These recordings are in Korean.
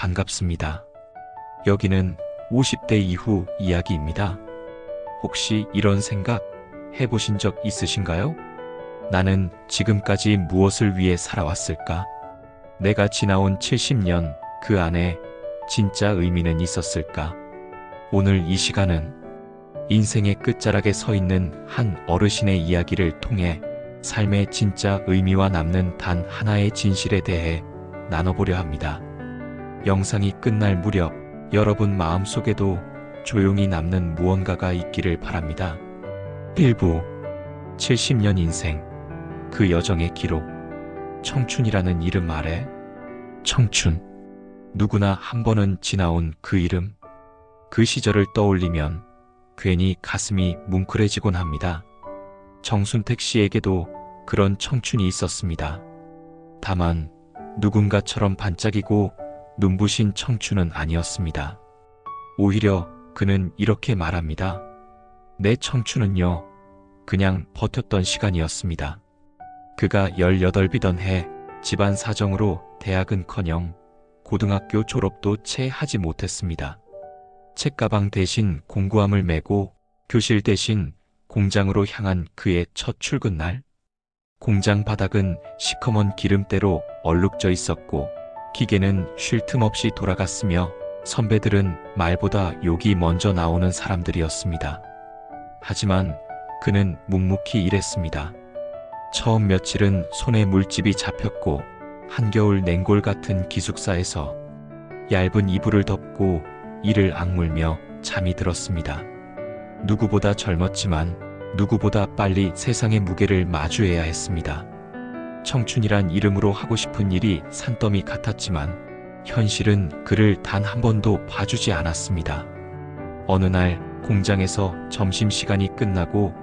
반갑습니다. 여기는 50대 이후 이야기입니다. 혹시 이런 생각 해보신 적 있으신가요? 나는 지금까지 무엇을 위해 살아왔을까? 내가 지나온 70년 그 안에 진짜 의미는 있었을까? 오늘 이 시간은 인생의 끝자락에 서 있는 한 어르신의 이야기를 통해 삶의 진짜 의미와 남는 단 하나의 진실에 대해 나눠보려 합니다. 영상이 끝날 무렵 여러분 마음속에도 조용히 남는 무언가가 있기를 바랍니다. 1부 70년 인생 그 여정의 기록. 청춘이라는 이름 아래 청춘. 누구나 한 번은 지나온 그 이름. 그 시절을 떠올리면 괜히 가슴이 뭉클해지곤 합니다. 정순택 씨에게도 그런 청춘이 있었습니다. 다만 누군가처럼 반짝이고 눈부신 청춘은 아니었습니다. 오히려 그는 이렇게 말합니다. 내 청춘은요, 그냥 버텼던 시간이었습니다. 그가 18이던 해 집안 사정으로 대학은커녕 고등학교 졸업도 채 하지 못했습니다. 책가방 대신 공구함을 메고 교실 대신 공장으로 향한 그의 첫 출근 날. 공장 바닥은 시커먼 기름때로 얼룩져 있었고 기계는 쉴 틈 없이 돌아갔으며 선배들은 말보다 욕이 먼저 나오는 사람들이었습니다. 하지만 그는 묵묵히 일했습니다. 처음 며칠은 손에 물집이 잡혔고 한겨울 냉골 같은 기숙사에서 얇은 이불을 덮고 이를 악물며 잠이 들었습니다. 누구보다 젊었지만 누구보다 빨리 세상의 무게를 마주해야 했습니다. 청춘이란 이름으로 하고 싶은 일이 산더미 같았지만 현실은 그를 단 한 번도 봐주지 않았습니다. 어느 날 공장에서 점심시간이 끝나고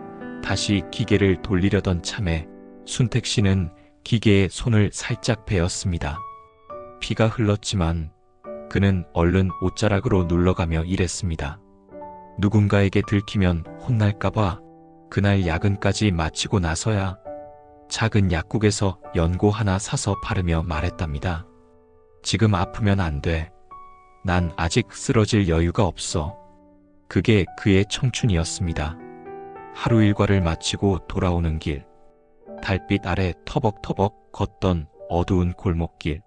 다시 기계를 돌리려던 참에 순택 씨는 기계에 손을 살짝 베었습니다. 피가 흘렀지만 그는 얼른 옷자락으로 눌러가며 일했습니다. 누군가에게 들키면 혼날까봐 그날 야근까지 마치고 나서야 작은 약국에서 연고 하나 사서 바르며 말했답니다. 지금 아프면 안 돼. 난 아직 쓰러질 여유가 없어. 그게 그의 청춘이었습니다. 하루 일과를 마치고 돌아오는 길. 달빛 아래 터벅터벅 걷던 어두운 골목길.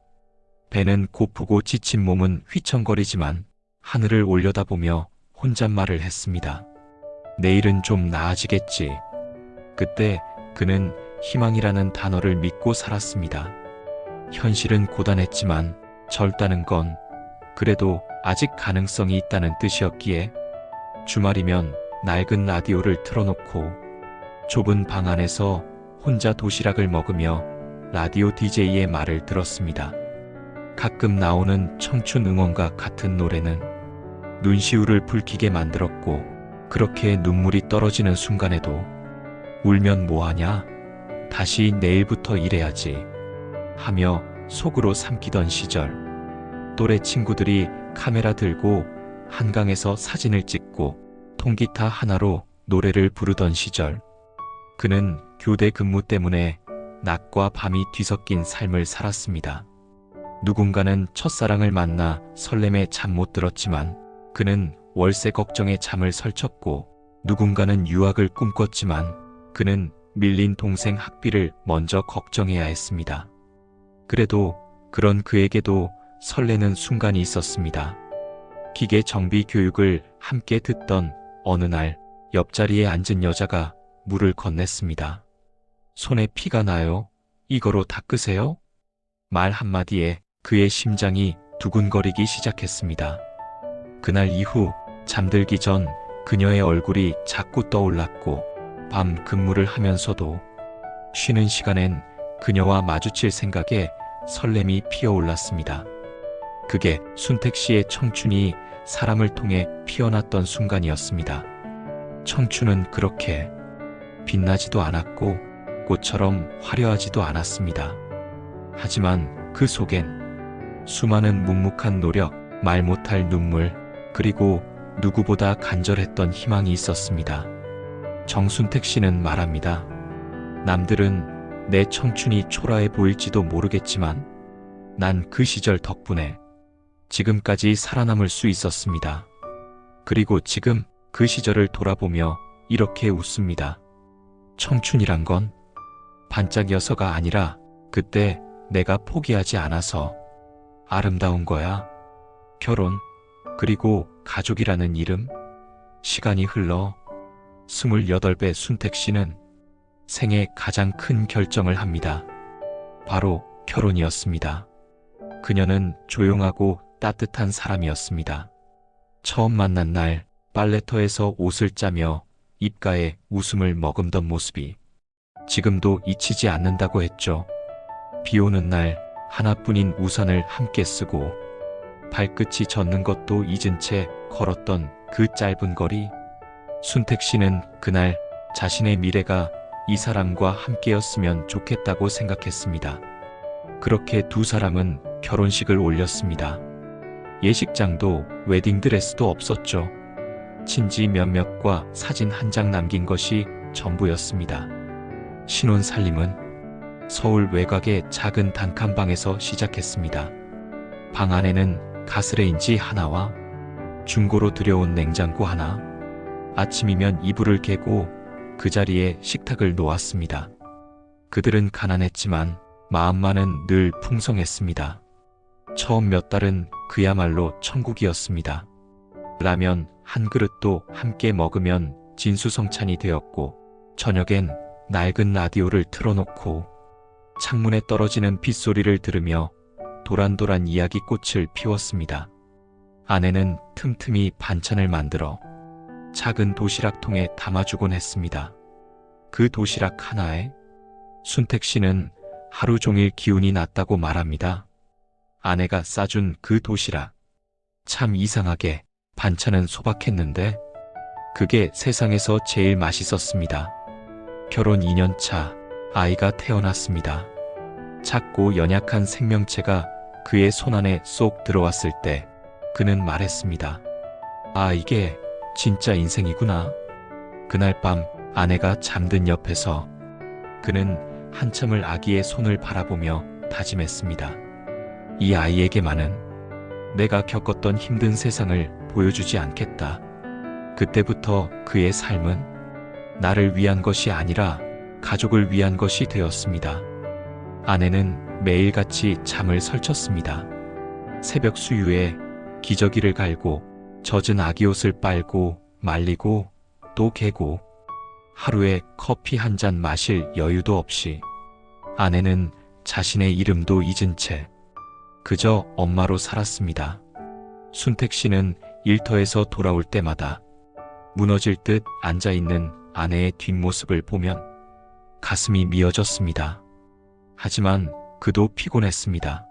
배는 고프고 지친 몸은 휘청거리지만 하늘을 올려다보며 혼잣말을 했습니다. 내일은 좀 나아지겠지. 그때 그는 희망이라는 단어를 믿고 살았습니다. 현실은 고단했지만 젊다는 건 그래도 아직 가능성이 있다는 뜻이었기에 주말이면 낡은 라디오를 틀어놓고 좁은 방 안에서 혼자 도시락을 먹으며 라디오 DJ의 말을 들었습니다. 가끔 나오는 청춘 응원가 같은 노래는 눈시울을 붉히게 만들었고 그렇게 눈물이 떨어지는 순간에도 울면 뭐하냐? 다시 내일부터 일해야지 하며 속으로 삼키던 시절. 또래 친구들이 카메라 들고 한강에서 사진을 찍고 통기타 하나로 노래를 부르던 시절. 그는 교대 근무 때문에 낮과 밤이 뒤섞인 삶을 살았습니다. 누군가는 첫사랑을 만나 설렘에 잠 못 들었지만 그는 월세 걱정에 잠을 설쳤고 누군가는 유학을 꿈꿨지만 그는 밀린 동생 학비를 먼저 걱정해야 했습니다. 그래도 그런 그에게도 설레는 순간이 있었습니다. 기계 정비 교육을 함께 듣던 어느 날 옆자리에 앉은 여자가 물을 건넸습니다. 손에 피가 나요? 이거로 닦으세요? 말 한마디에 그의 심장이 두근거리기 시작했습니다. 그날 이후 잠들기 전 그녀의 얼굴이 자꾸 떠올랐고 밤 근무를 하면서도 쉬는 시간엔 그녀와 마주칠 생각에 설렘이 피어올랐습니다. 그게 순택 씨의 청춘이 사람을 통해 피어났던 순간이었습니다. 청춘은 그렇게 빛나지도 않았고 꽃처럼 화려하지도 않았습니다. 하지만 그 속엔 수많은 묵묵한 노력, 말 못할 눈물, 그리고 누구보다 간절했던 희망이 있었습니다. 정순택 씨는 말합니다. 남들은 내 청춘이 초라해 보일지도 모르겠지만 난 그 시절 덕분에 지금까지 살아남을 수 있었습니다. 그리고 지금 그 시절을 돌아보며 이렇게 웃습니다. 청춘이란 건 반짝여서가 아니라 그때 내가 포기하지 않아서 아름다운 거야. 결혼, 그리고 가족이라는 이름. 시간이 흘러 28배 순택 씨는 생애 가장 큰 결정을 합니다. 바로 결혼이었습니다. 그녀는 조용하고 따뜻한 사람이었습니다. 처음 만난 날 빨래터에서 옷을 짜며 입가에 웃음을 머금던 모습이 지금도 잊히지 않는다고 했죠. 비 오는 날 하나뿐인 우산을 함께 쓰고 발끝이 젖는 것도 잊은 채 걸었던 그 짧은 거리. 순택 씨는 그날 자신의 미래가 이 사람과 함께였으면 좋겠다고 생각했습니다. 그렇게 두 사람은 결혼식을 올렸습니다. 예식장도 웨딩드레스도 없었죠. 친지 몇몇과 사진 한 장 남긴 것이 전부였습니다. 신혼살림은 서울 외곽의 작은 단칸방에서 시작했습니다. 방 안에는 가스레인지 하나와 중고로 들여온 냉장고 하나, 아침이면 이불을 개고 그 자리에 식탁을 놓았습니다. 그들은 가난했지만 마음만은 늘 풍성했습니다. 처음 몇 달은 그야말로 천국이었습니다. 라면 한 그릇도 함께 먹으면 진수성찬이 되었고, 저녁엔 낡은 라디오를 틀어놓고 창문에 떨어지는 빗소리를 들으며 도란도란 이야기꽃을 피웠습니다. 아내는 틈틈이 반찬을 만들어 작은 도시락통에 담아주곤 했습니다. 그 도시락 하나에 순택 씨는 하루 종일 기운이 났다고 말합니다. 아내가 싸준 그 도시락. 참 이상하게 반찬은 소박했는데 그게 세상에서 제일 맛있었습니다. 결혼 2년 차 아이가 태어났습니다. 작고 연약한 생명체가 그의 손안에 쏙 들어왔을 때 그는 말했습니다. 아, 이게 진짜 인생이구나. 그날 밤 아내가 잠든 옆에서 그는 한참을 아기의 손을 바라보며 다짐했습니다. 이 아이에게만은 내가 겪었던 힘든 세상을 보여주지 않겠다. 그때부터 그의 삶은 나를 위한 것이 아니라 가족을 위한 것이 되었습니다. 아내는 매일같이 잠을 설쳤습니다. 새벽 수유에 기저귀를 갈고 젖은 아기 옷을 빨고 말리고 또 개고, 하루에 커피 한 잔 마실 여유도 없이 아내는 자신의 이름도 잊은 채 그저 엄마로 살았습니다. 순택 씨는 일터에서 돌아올 때마다 무너질 듯 앉아있는 아내의 뒷모습을 보면 가슴이 미어졌습니다. 하지만 그도 피곤했습니다.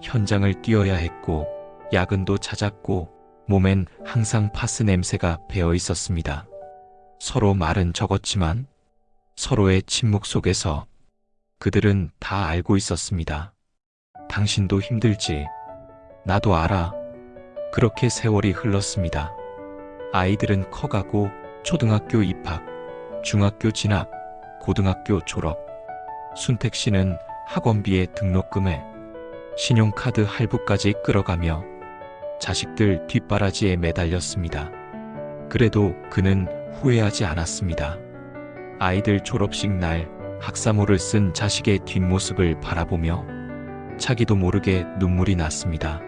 현장을 뛰어야 했고 야근도 잦았고 몸엔 항상 파스 냄새가 배어 있었습니다. 서로 말은 적었지만 서로의 침묵 속에서 그들은 다 알고 있었습니다. 당신도 힘들지. 나도 알아. 그렇게 세월이 흘렀습니다. 아이들은 커가고 초등학교 입학, 중학교 진학, 고등학교 졸업. 순택 씨는 학원비에 등록금에 신용카드 할부까지 끌어가며 자식들 뒷바라지에 매달렸습니다. 그래도 그는 후회하지 않았습니다. 아이들 졸업식 날 학사모를 쓴 자식의 뒷모습을 바라보며 자기도 모르게 눈물이 났습니다.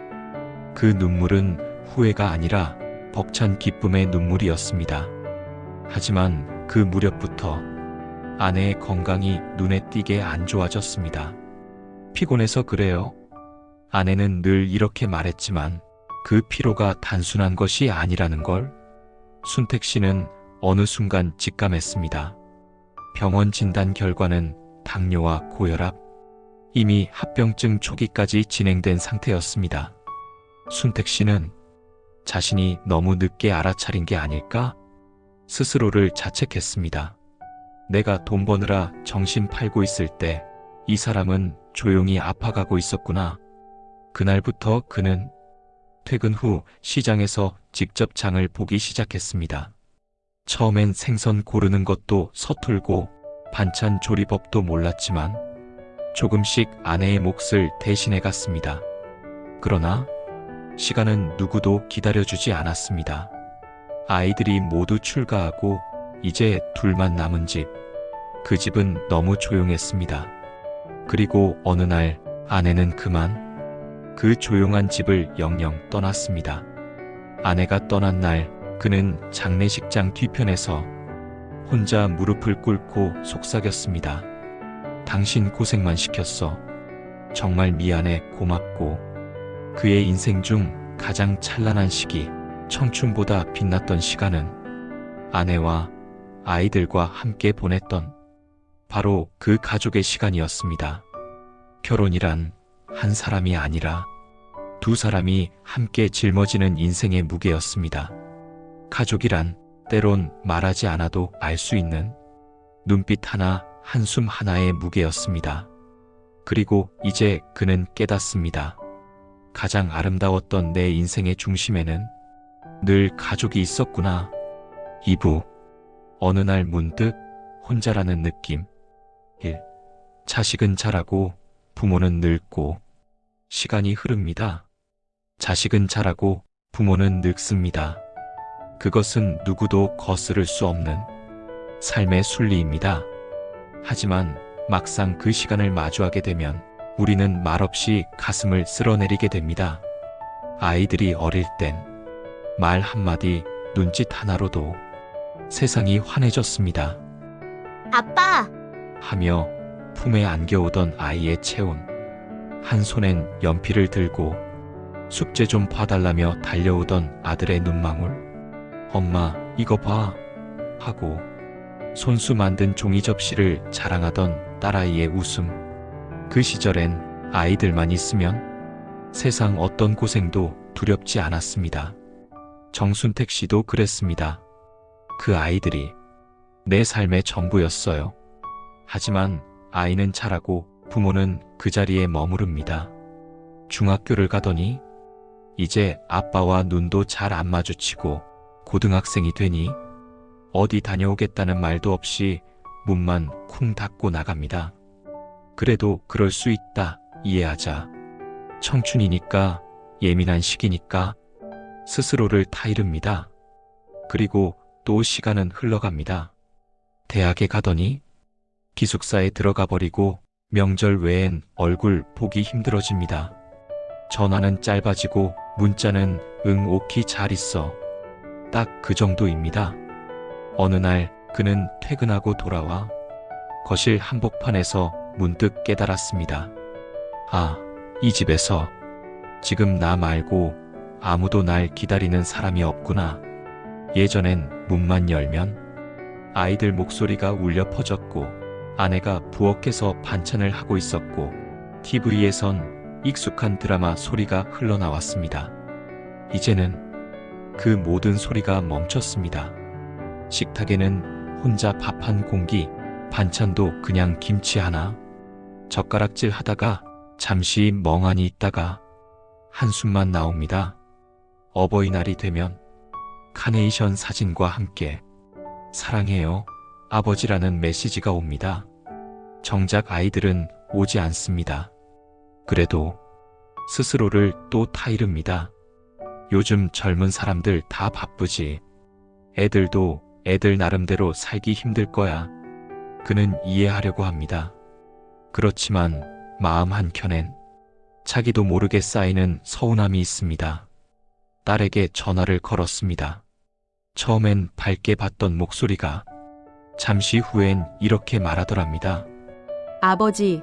그 눈물은 후회가 아니라 벅찬 기쁨의 눈물이었습니다. 하지만 그 무렵부터 아내의 건강이 눈에 띄게 안 좋아졌습니다. 피곤해서 그래요. 아내는 늘 이렇게 말했지만 그 피로가 단순한 것이 아니라는 걸 순택 씨는 어느 순간 직감했습니다. 병원 진단 결과는 당뇨와 고혈압, 이미 합병증 초기까지 진행된 상태였습니다. 순택 씨는 자신이 너무 늦게 알아차린 게 아닐까? 스스로를 자책했습니다. 내가 돈 버느라 정신 팔고 있을 때 이 사람은 조용히 아파가고 있었구나. 그날부터 그는 퇴근 후 시장에서 직접 장을 보기 시작했습니다. 처음엔 생선 고르는 것도 서툴고 반찬 조리법도 몰랐지만 조금씩 아내의 몫을 대신해 갔습니다. 그러나 시간은 누구도 기다려주지 않았습니다. 아이들이 모두 출가하고 이제 둘만 남은 집. 그 집은 너무 조용했습니다. 그리고 어느 날 아내는 그만 그 조용한 집을 영영 떠났습니다. 아내가 떠난 날 그는 장례식장 뒤편에서 혼자 무릎을 꿇고 속삭였습니다. 당신 고생만 시켰어. 정말 미안해, 고맙고. 그의 인생 중 가장 찬란한 시기, 청춘보다 빛났던 시간은 아내와 아이들과 함께 보냈던 바로 그 가족의 시간이었습니다. 결혼이란 한 사람이 아니라 두 사람이 함께 짊어지는 인생의 무게였습니다. 가족이란 때론 말하지 않아도 알 수 있는 눈빛 하나, 한숨 하나의 무게였습니다. 그리고 이제 그는 깨닫습니다. 가장 아름다웠던 내 인생의 중심에는 늘 가족이 있었구나. 2부. 어느 날 문득 혼자라는 느낌. 1. 자식은 자라고 부모는 늙고 시간이 흐릅니다. 자식은 자라고 부모는 늙습니다. 그것은 누구도 거스를 수 없는 삶의 순리입니다. 하지만 막상 그 시간을 마주하게 되면 우리는 말없이 가슴을 쓸어내리게 됩니다. 아이들이 어릴 땐 말 한마디, 눈짓 하나로도 세상이 환해졌습니다. 아빠, 하며 품에 안겨오던 아이의 체온, 한 손엔 연필을 들고 숙제 좀 봐달라며 달려오던 아들의 눈망울, 엄마 이거 봐 하고 손수 만든 종이 접시를 자랑하던 딸아이의 웃음. 그 시절엔 아이들만 있으면 세상 어떤 고생도 두렵지 않았습니다. 정순택 씨도 그랬습니다. 그 아이들이 내 삶의 전부였어요. 하지만 아이는 자라고 부모는 그 자리에 머무릅니다. 중학교를 가더니 이제 아빠와 눈도 잘 안 마주치고 고등학생이 되니 어디 다녀오겠다는 말도 없이 문만 쿵 닫고 나갑니다. 그래도 그럴 수 있다, 이해하자. 청춘이니까, 예민한 시기니까 스스로를 타이릅니다. 그리고 또 시간은 흘러갑니다. 대학에 가더니 기숙사에 들어가 버리고 명절 외엔 얼굴 보기 힘들어집니다. 전화는 짧아지고 문자는 응 오키 잘 있어. 딱 그 정도입니다. 어느 날 그는 퇴근하고 돌아와 거실 한복판에서 문득 깨달았습니다. 아, 이 집에서 지금 나 말고 아무도 날 기다리는 사람이 없구나. 예전엔 문만 열면 아이들 목소리가 울려 퍼졌고 아내가 부엌에서 반찬을 하고 있었고 TV에선 익숙한 드라마 소리가 흘러나왔습니다. 이제는 그 모든 소리가 멈췄습니다. 식탁에는 혼자 밥 한 공기, 반찬도 그냥 김치 하나. 젓가락질 하다가 잠시 멍하니 있다가 한숨만 나옵니다. 어버이날이 되면 카네이션 사진과 함께 사랑해요, 아버지라는 메시지가 옵니다. 정작 아이들은 오지 않습니다. 그래도 스스로를 또 타이릅니다. 요즘 젊은 사람들 다 바쁘지. 애들도 애들 나름대로 살기 힘들 거야. 그는 이해하려고 합니다. 그렇지만 마음 한켠엔 자기도 모르게 쌓이는 서운함이 있습니다. 딸에게 전화를 걸었습니다. 처음엔 밝게 받던 목소리가 잠시 후엔 이렇게 말하더랍니다. 아버지,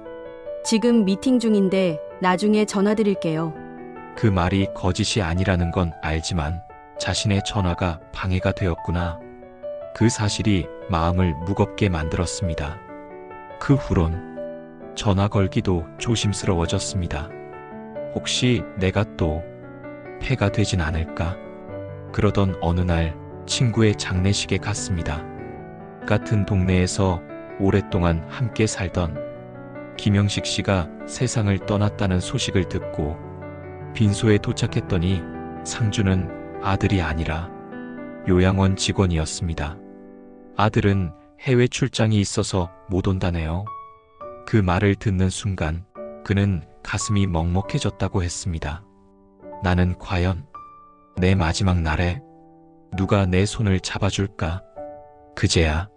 지금 미팅 중인데 나중에 전화 드릴게요. 그 말이 거짓이 아니라는 건 알지만 자신의 전화가 방해가 되었구나. 그 사실이 마음을 무겁게 만들었습니다. 그 후론 전화 걸기도 조심스러워졌습니다. 혹시 내가 또 폐가 되진 않을까? 그러던 어느 날 친구의 장례식에 갔습니다. 같은 동네에서 오랫동안 함께 살던 김영식 씨가 세상을 떠났다는 소식을 듣고 빈소에 도착했더니 상주는 아들이 아니라 요양원 직원이었습니다. 아들은 해외 출장이 있어서 못 온다네요. 그 말을 듣는 순간 그는 가슴이 먹먹해졌다고 했습니다. 나는 과연 내 마지막 날에 누가 내 손을 잡아줄까? 그제야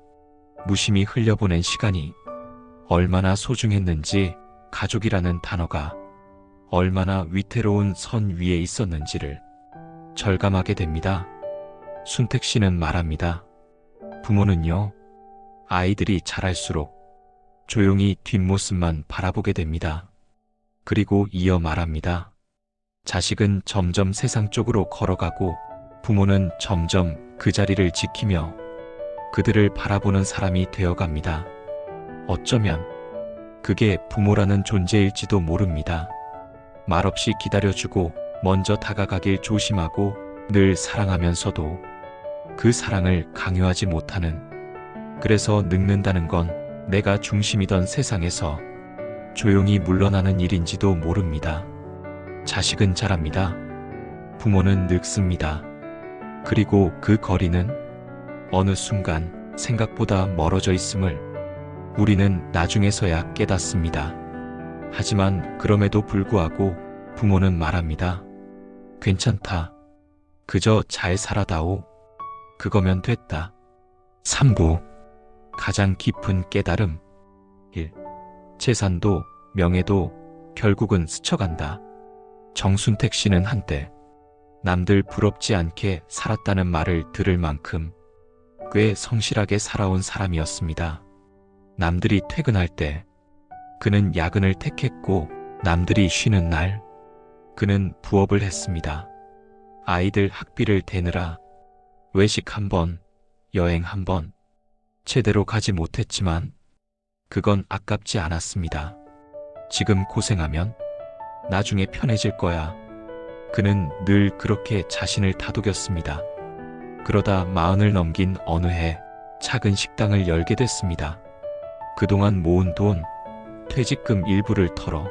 무심히 흘려보낸 시간이 얼마나 소중했는지, 가족이라는 단어가 얼마나 위태로운 선 위에 있었는지를 절감하게 됩니다. 순택 씨는 말합니다. 부모는요, 아이들이 자랄수록 조용히 뒷모습만 바라보게 됩니다. 그리고 이어 말합니다. 자식은 점점 세상 쪽으로 걸어가고 부모는 점점 그 자리를 지키며 그들을 바라보는 사람이 되어갑니다. 어쩌면 그게 부모라는 존재일지도 모릅니다. 말없이 기다려주고 먼저 다가가길 조심하고 늘 사랑하면서도 그 사랑을 강요하지 못하는, 그래서 늙는다는 건 내가 중심이던 세상에서 조용히 물러나는 일인지도 모릅니다. 자식은 자랍니다. 부모는 늙습니다. 그리고 그 거리는 어느 순간 생각보다 멀어져 있음을 우리는 나중에서야 깨닫습니다. 하지만 그럼에도 불구하고 부모는 말합니다. 괜찮다. 그저 잘 살아다오. 그거면 됐다. 3부. 가장 깊은 깨달음. 1. 재산도 명예도 결국은 스쳐간다. 정순택 씨는 한때 남들 부럽지 않게 살았다는 말을 들을 만큼 꽤 성실하게 살아온 사람이었습니다. 남들이 퇴근할 때 그는 야근을 택했고, 남들이 쉬는 날 그는 부업을 했습니다. 아이들 학비를 대느라 외식 한 번, 여행 한 번 제대로 가지 못했지만 그건 아깝지 않았습니다. 지금 고생하면 나중에 편해질 거야. 그는 늘 그렇게 자신을 다독였습니다. 그러다 40을 넘긴 어느 해 작은 식당을 열게 됐습니다. 그동안 모은 돈, 퇴직금 일부를 털어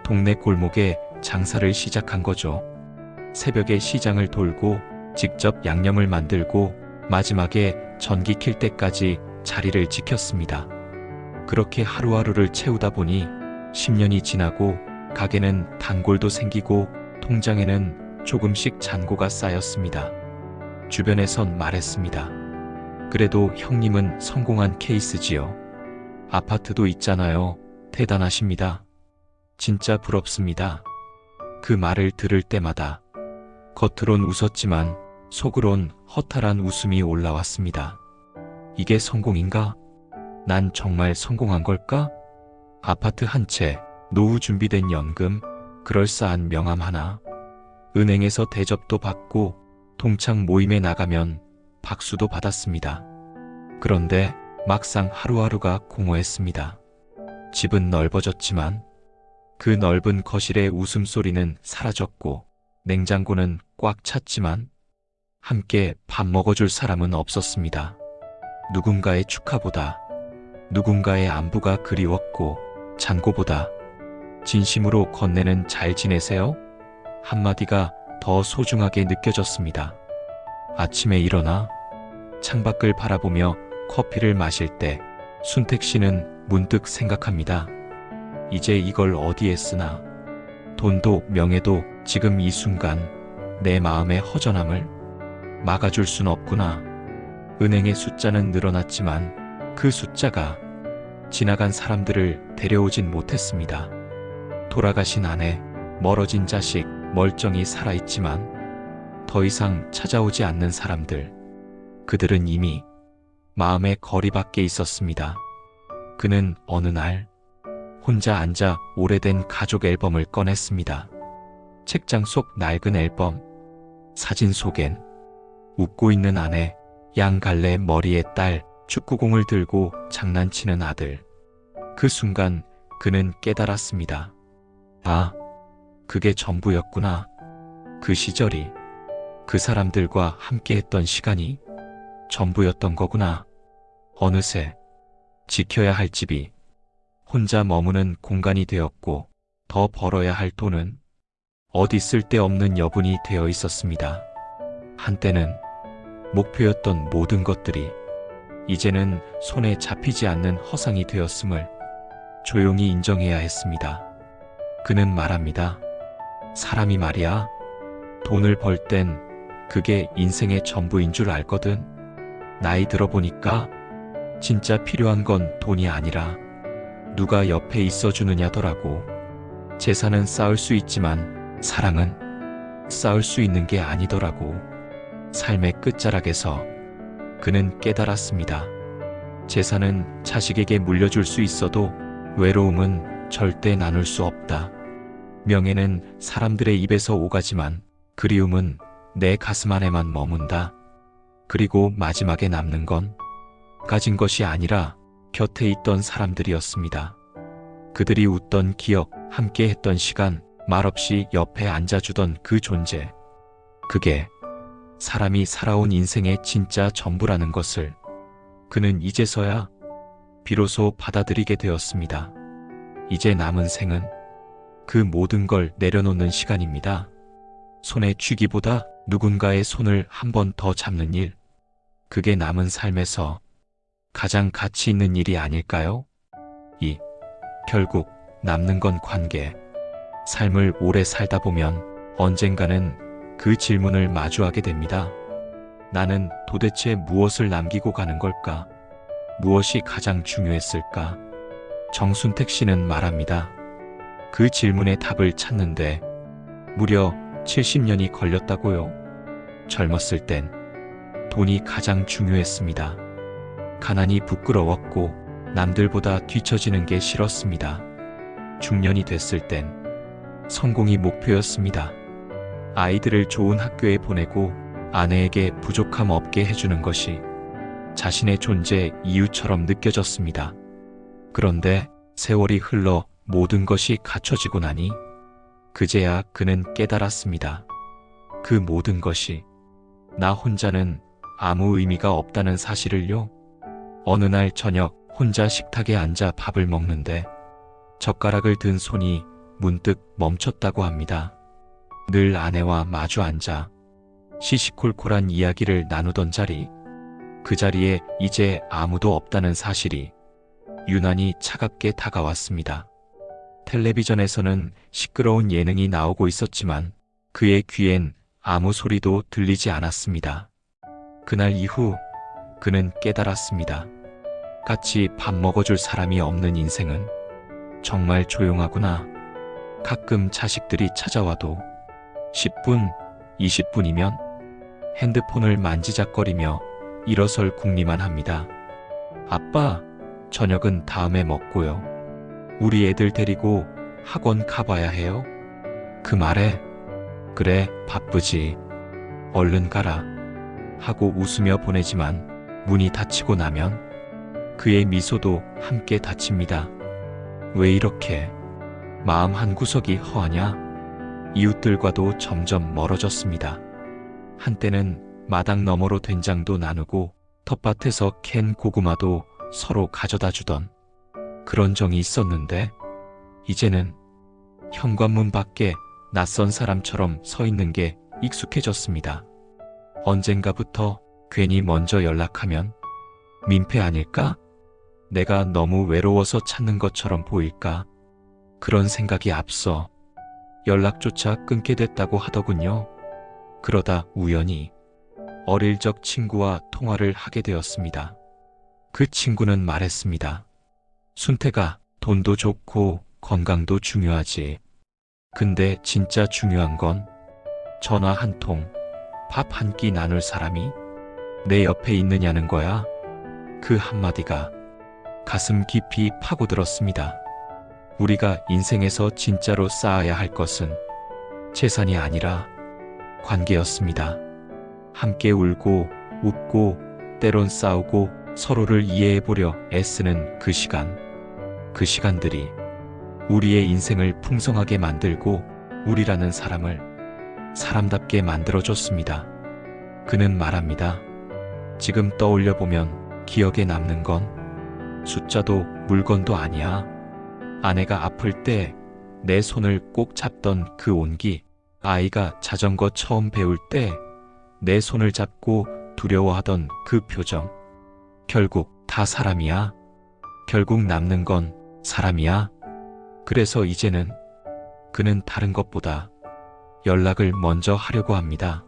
동네 골목에 장사를 시작한 거죠. 새벽에 시장을 돌고 직접 양념을 만들고 마지막에 전기 킬 때까지 자리를 지켰습니다. 그렇게 하루하루를 채우다 보니 10년이 지나고 가게는 단골도 생기고 통장에는 조금씩 잔고가 쌓였습니다. 주변에선 말했습니다. 그래도 형님은 성공한 케이스지요. 아파트도 있잖아요. 대단하십니다. 진짜 부럽습니다. 그 말을 들을 때마다 겉으론 웃었지만 속으론 허탈한 웃음이 올라왔습니다. 이게 성공인가? 난 정말 성공한 걸까? 아파트 한 채, 노후 준비된 연금, 그럴싸한 명함 하나, 은행에서 대접도 받고 동창 모임에 나가면 박수도 받았습니다. 그런데 막상 하루하루가 공허했습니다. 집은 넓어졌지만 그 넓은 거실의 웃음소리는 사라졌고, 냉장고는 꽉 찼지만 함께 밥 먹어줄 사람은 없었습니다. 누군가의 축하보다 누군가의 안부가 그리웠고, 잔고보다 진심으로 건네는 잘 지내세요? 한마디가 더 소중하게 느껴졌습니다. 아침에 일어나 창밖을 바라보며 커피를 마실 때 순택 씨는 문득 생각합니다. 이제 이걸 어디에 쓰나? 돈도 명예도 지금 이 순간 내 마음의 허전함을 막아줄 순 없구나. 은행의 숫자는 늘어났지만 그 숫자가 지나간 사람들을 데려오진 못했습니다. 돌아가신 아내, 멀어진 자식, 멀쩡히 살아있지만 더 이상 찾아오지 않는 사람들, 그들은 이미 마음의 거리 밖에 있었습니다. 그는 어느 날 혼자 앉아 오래된 가족 앨범을 꺼냈습니다. 책장 속 낡은 앨범, 사진 속엔 웃고 있는 아내, 양갈래 머리의 딸, 축구공을 들고 장난치는 아들. 그 순간 그는 깨달았습니다. 아, 그게 전부였구나. 그 시절이, 그 사람들과 함께했던 시간이 전부였던 거구나. 어느새 지켜야 할 집이 혼자 머무는 공간이 되었고, 더 벌어야 할 돈은 어디 쓸데없는 여분이 되어 있었습니다. 한때는 목표였던 모든 것들이 이제는 손에 잡히지 않는 허상이 되었음을 조용히 인정해야 했습니다. 그는 말합니다. 사람이 말이야, 돈을 벌 땐 그게 인생의 전부인 줄 알거든. 나이 들어보니까 진짜 필요한 건 돈이 아니라 누가 옆에 있어주느냐더라고. 재산은 쌓을 수 있지만 사랑은 쌓을 수 있는 게 아니더라고. 삶의 끝자락에서 그는 깨달았습니다. 재산은 자식에게 물려줄 수 있어도 외로움은 절대 나눌 수 없다. 명예는 사람들의 입에서 오가지만 그리움은 내 가슴 안에만 머문다. 그리고 마지막에 남는 건 가진 것이 아니라 곁에 있던 사람들이었습니다. 그들이 웃던 기억, 함께 했던 시간, 말없이 옆에 앉아주던 그 존재. 그게 사람이 살아온 인생의 진짜 전부라는 것을 그는 이제서야 비로소 받아들이게 되었습니다. 이제 남은 생은 그 모든 걸 내려놓는 시간입니다. 손에 쥐기보다 누군가의 손을 한 번 더 잡는 일. 그게 남은 삶에서 가장 가치 있는 일이 아닐까요? 결국 남는 건 관계. 삶을 오래 살다 보면 언젠가는 그 질문을 마주하게 됩니다. 나는 도대체 무엇을 남기고 가는 걸까? 무엇이 가장 중요했을까? 정순택 씨는 말합니다. 그 질문의 답을 찾는데 무려 70년이 걸렸다고요. 젊었을 땐 돈이 가장 중요했습니다. 가난이 부끄러웠고 남들보다 뒤처지는 게 싫었습니다. 중년이 됐을 땐 성공이 목표였습니다. 아이들을 좋은 학교에 보내고 아내에게 부족함 없게 해주는 것이 자신의 존재 이유처럼 느껴졌습니다. 그런데 세월이 흘러 모든 것이 갖춰지고 나니 그제야 그는 깨달았습니다. 그 모든 것이 나 혼자는 아무 의미가 없다는 사실을요. 어느 날 저녁 혼자 식탁에 앉아 밥을 먹는데 젓가락을 든 손이 문득 멈췄다고 합니다. 늘 아내와 마주 앉아 시시콜콜한 이야기를 나누던 자리, 그 자리에 이제 아무도 없다는 사실이 유난히 차갑게 다가왔습니다. 텔레비전에서는 시끄러운 예능이 나오고 있었지만 그의 귀엔 아무 소리도 들리지 않았습니다. 그날 이후 그는 깨달았습니다. 같이 밥 먹어줄 사람이 없는 인생은 정말 조용하구나. 가끔 자식들이 찾아와도 10분, 20분이면 핸드폰을 만지작거리며 일어설 궁리만 합니다. 아빠, 저녁은 다음에 먹고요. 우리 애들 데리고 학원 가봐야 해요. 그 말에 그래, 바쁘지. 얼른 가라. 하고 웃으며 보내지만 문이 닫히고 나면 그의 미소도 함께 닫힙니다. 왜 이렇게 마음 한구석이 허하냐? 이웃들과도 점점 멀어졌습니다. 한때는 마당 너머로 된장도 나누고 텃밭에서 캔 고구마도 서로 가져다 주던 그런 정이 있었는데 이제는 현관문 밖에 낯선 사람처럼 서 있는 게 익숙해졌습니다. 언젠가부터 괜히 먼저 연락하면 민폐 아닐까? 내가 너무 외로워서 찾는 것처럼 보일까? 그런 생각이 앞서 연락조차 끊게 됐다고 하더군요. 그러다 우연히 어릴 적 친구와 통화를 하게 되었습니다. 그 친구는 말했습니다. 순태가 돈도 좋고 건강도 중요하지. 근데 진짜 중요한 건 전화 한 통, 밥 한 끼 나눌 사람이 내 옆에 있느냐는 거야. 그 한마디가 가슴 깊이 파고들었습니다. 우리가 인생에서 진짜로 쌓아야 할 것은 재산이 아니라 관계였습니다. 함께 울고 웃고 때론 싸우고 서로를 이해해보려 애쓰는 그 시간들이 우리의 인생을 풍성하게 만들고 우리라는 사람을 사람답게 만들어줬습니다. 그는 말합니다. 지금 떠올려보면 기억에 남는 건 숫자도 물건도 아니야. 아내가 아플 때 내 손을 꼭 잡던 그 온기, 아이가 자전거 처음 배울 때 내 손을 잡고 두려워하던 그 표정. 결국 다 사람이야. 결국 남는 건 사람이야. 그래서 이제는 그는 다른 것보다 연락을 먼저 하려고 합니다.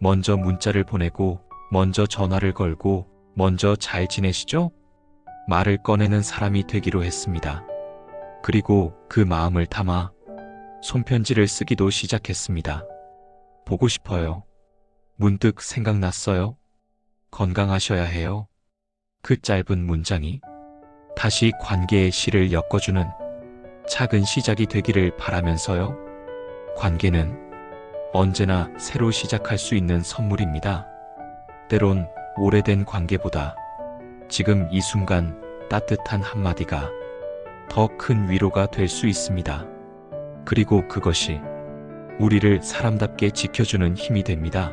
먼저 문자를 보내고, 먼저 전화를 걸고, 먼저 잘 지내시죠? 말을 꺼내는 사람이 되기로 했습니다. 그리고 그 마음을 담아 손편지를 쓰기도 시작했습니다. 보고 싶어요. 문득 생각났어요. 건강하셔야 해요. 그 짧은 문장이 다시 관계의 실을 엮어주는 작은 시작이 되기를 바라면서요. 관계는 언제나 새로 시작할 수 있는 선물입니다. 때론 오래된 관계보다 지금 이 순간 따뜻한 한마디가 더 큰 위로가 될 수 있습니다. 그리고 그것이 우리를 사람답게 지켜주는 힘이 됩니다.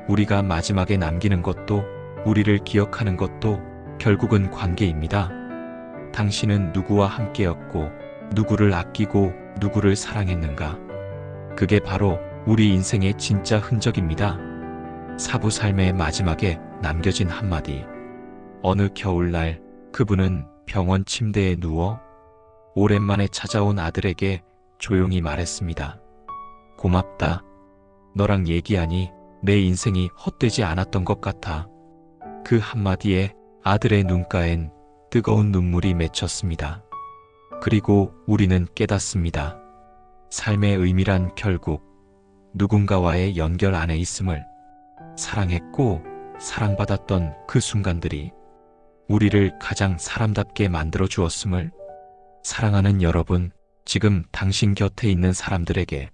우리가 마지막에 남기는 것도, 우리를 기억하는 것도 결국은 관계입니다. 당신은 누구와 함께였고, 누구를 아끼고, 누구를 사랑했는가? 그게 바로 우리 인생의 진짜 흔적입니다. 사부 삶의 마지막에 남겨진 한마디. 어느 겨울날 그분은 병원 침대에 누워 오랜만에 찾아온 아들에게 조용히 말했습니다. 고맙다. 너랑 얘기하니 내 인생이 헛되지 않았던 것 같아. 그 한마디에 아들의 눈가엔 뜨거운 눈물이 맺혔습니다. 그리고 우리는 깨닫습니다. 삶의 의미란 결국 누군가와의 연결 안에 있음을, 사랑했고 사랑받았던 그 순간들이 우리를 가장 사람답게 만들어 주었음을. 사랑하는 여러분, 지금 당신 곁에 있는 사람들에게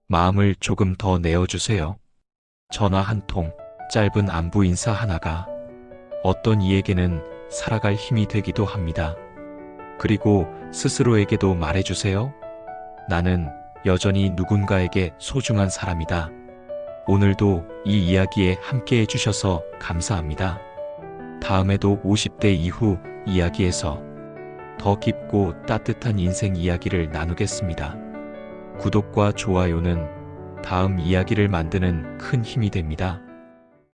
마음을 조금 더 내어주세요. 전화 한 통, 짧은 안부 인사 하나가 어떤 이에게는 살아갈 힘이 되기도 합니다. 그리고 스스로에게도 말해주세요. 나는 여전히 누군가에게 소중한 사람이다. 오늘도 이 이야기에 함께 해주셔서 감사합니다. 다음에도 50대 이후 이야기에서 더 깊고 따뜻한 인생 이야기를 나누겠습니다. 구독과 좋아요는 다음 이야기를 만드는 큰 힘이 됩니다.